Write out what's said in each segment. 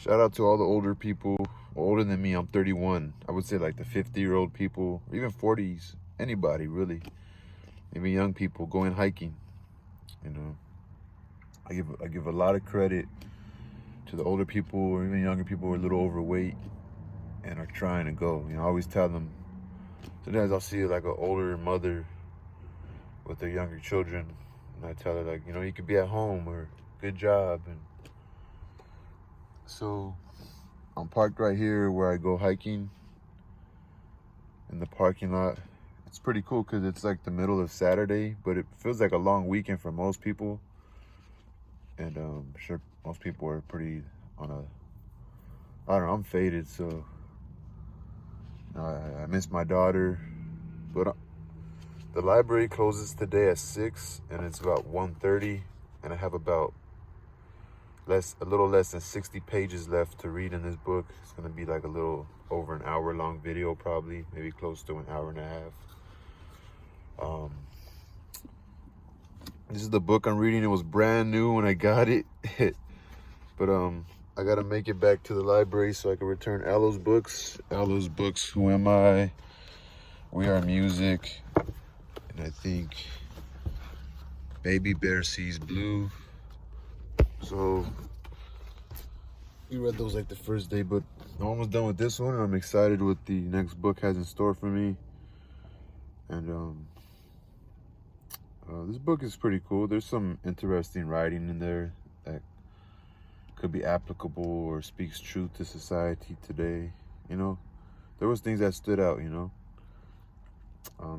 Shout out to all the older people, older than me. I'm 31. I would say like the 50-year-old people, even 40s, anybody really, even young people going hiking. You know, I give a lot of credit to the older people or even younger people who are a little overweight and are trying to go. I always tell them. Sometimes I'll see like an older mother with their younger children, and I tell her like, you could be at home or good job. And so I'm parked right here where I go hiking in the parking lot. It's pretty cool because it's like the middle of Saturday, but it feels like a long weekend for most people. And I'm sure most people are pretty on I don't know, I'm faded, so I miss my daughter. But the library closes today at 6, and it's about 1:30, and I have about a little less than 60 pages left to read in this book. It's going to be like a little over an hour long video, probably, maybe close to an hour and a half. This is the book I'm reading. It was brand new when I got it. But I got to make it back to the library so I can return Alo's books. Alo's books, Who Am I? We Are Music. And I think Baby Bear Sees Blue. So we read those like the first day, but I'm almost done with this one. I'm excited what the next book has in store for me. And this book is pretty cool. There's some interesting writing in there that could be applicable or speaks truth to society today. There was things that stood out.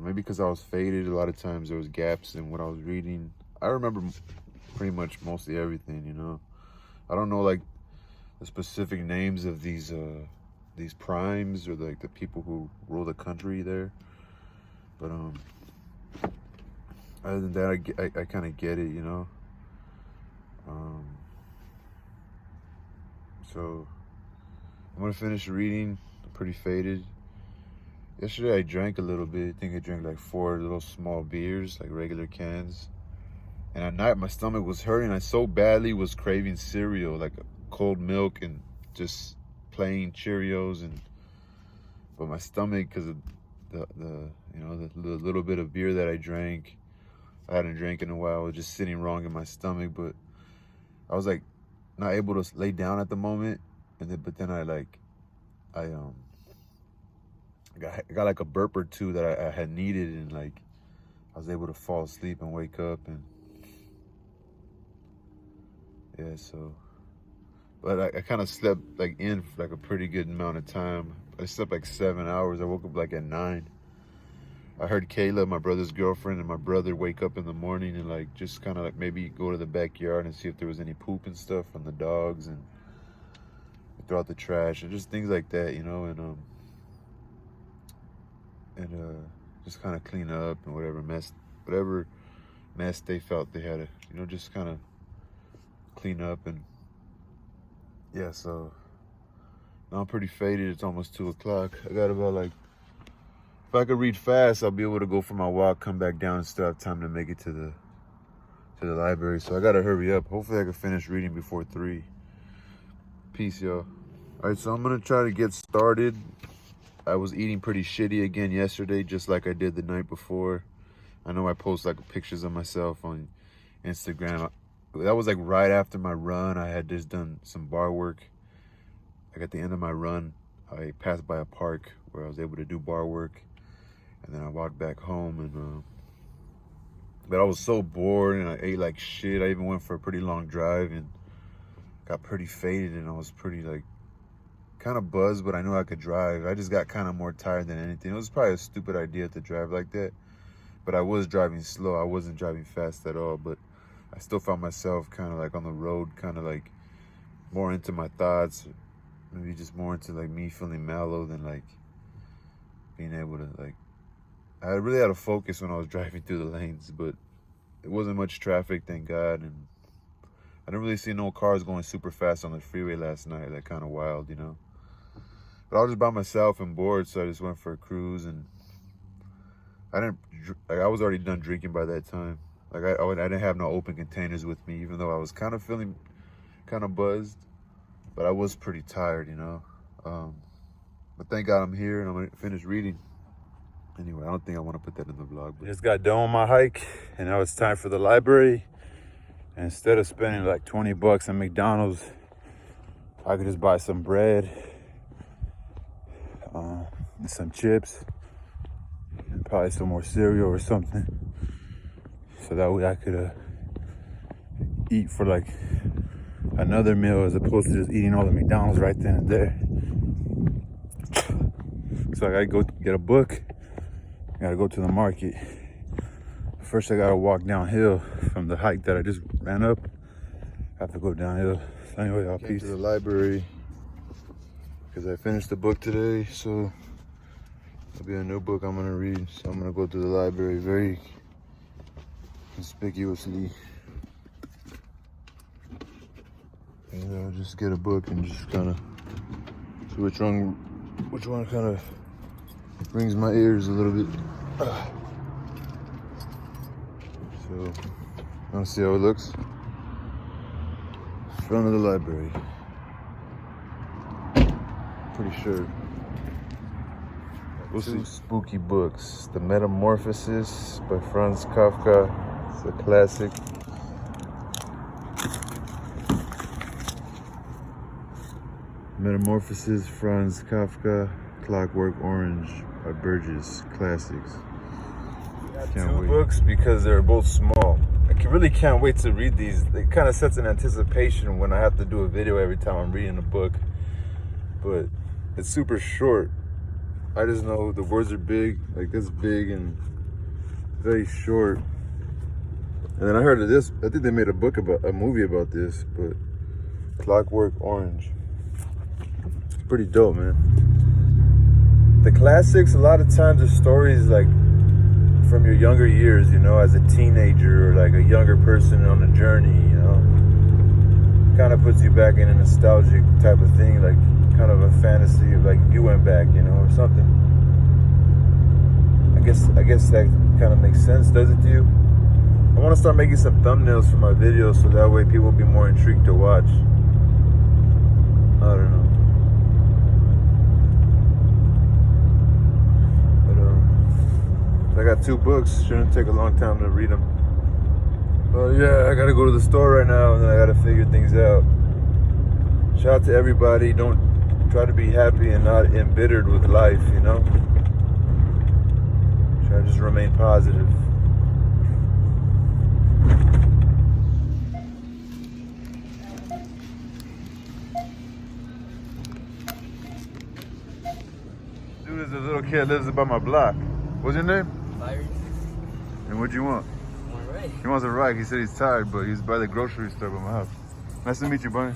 Maybe because I was faded. A lot of times there was gaps in what I was reading. I remember pretty much mostly everything. I don't know like the specific names of these primes or like the people who rule the country there, but other than that, I kind of get it. So I'm gonna finish reading. I'm pretty faded. Yesterday I drank a little bit. I think I drank like 4 little small beers, like regular cans. And at night my stomach was hurting. I so badly was craving cereal, like cold milk and just plain Cheerios. But my stomach, because of the little bit of beer that I drank, I hadn't drank in a while, was just sitting wrong in my stomach. But I was like not able to lay down at the moment, but then I got like a burp or two that I had needed, and like I was able to fall asleep and wake up, and yeah. So, but I kind of slept like in for like a pretty good amount of time. I slept like 7 hours. I woke up like at 9. I heard Kayla, my brother's girlfriend, and my brother wake up in the morning and like just kind of like maybe go to the backyard and see if there was any poop and stuff from the dogs, and throw out the trash and just things like that, and just kind of clean up and whatever mess they felt they had to, just kind of clean up. And yeah, so now I'm pretty faded. It's almost 2 o'clock. I got about like, if I could read fast, I'll be able to go for my walk, come back down, and still have time to make it to the library. So I gotta hurry up. Hopefully I can finish reading before 3. Peace, y'all. All right, so I'm gonna try to get started. I was eating pretty shitty again yesterday, just like I did the night before. I know I post like pictures of myself on Instagram. That was like right after my run. I had just done some bar work. Like at the end of my run, I passed by a park where I was able to do bar work, and then I walked back home. And but I was so bored, and I ate like shit. I even went for a pretty long drive and got pretty faded, and I was pretty like kind of buzzed, but I knew I could drive. I just got kind of more tired than anything. It was probably a stupid idea to drive like that, but I was driving slow. I wasn't driving fast at all, but I still found myself kind of like on the road, kind of like more into my thoughts, maybe just more into like me feeling mellow than like being able to like, I really had to focus when I was driving through the lanes. But it wasn't much traffic, thank God, and I didn't really see no cars going super fast on the freeway last night. Like kind of wild, But I was just by myself and bored, so I just went for a cruise. And I was already done drinking by that time. Like I didn't have no open containers with me, even though I was kind of feeling kind of buzzed. but I was pretty tired, you know. But thank God I'm here and I'm gonna finish reading. Anyway, I don't think I want to put that in the vlog. But just got done with my hike, and now it's time for the library. And instead of spending like 20 bucks at McDonald's, I could just buy some bread, and some chips, and probably some more cereal or something. So that way I could eat for like another meal as opposed to just eating all the McDonald's right then and there. So I gotta go get a book. I gotta go to the market. First I gotta walk downhill from the hike that I just ran up. I have to go downhill. So anyway, I'll peace to the library because I finished the book today. So it'll be a new book I'm gonna read. So I'm gonna go to the library very conspicuously. And I'll just get a book and just kind of see which one kind of rings my ears a little bit. So, I want to see how it looks. Front of the library. Pretty sure. We'll see. Spooky books. The Metamorphosis by Franz Kafka. It's a classic. Metamorphosis, Franz Kafka. Clockwork Orange by Burgess. Classics. Two books because they're both small. I really can't wait to read these. It kind of sets an anticipation when I have to do a video every time I'm reading a book. But it's super short. I just know the words are big, like this big and very short. And then I heard of this. I think they made a movie about this, but Clockwork Orange. It's pretty dope, man. The classics, a lot of times the stories like from your younger years, you know, as a teenager or like a younger person on a journey, you know, kind of puts you back in a nostalgic type of thing, like kind of a fantasy of like you went back, you know, or something. I guess that kind of makes sense, does it to you? I want to start making some thumbnails for my videos so that way people will be more intrigued to watch. I don't know. I got two books. Shouldn't take a long time to read them. But yeah, I gotta go to the store right now and then I gotta figure things out. Shout out to everybody. Don't try to be happy and not embittered with life, you know? Try to just remain positive. Dude, there's a little kid that lives above my block. What's your name? Byron. And what do you want? All right. He wants a ride. He said he's tired, but he's by the grocery store by my house. Nice to meet you, Bunny.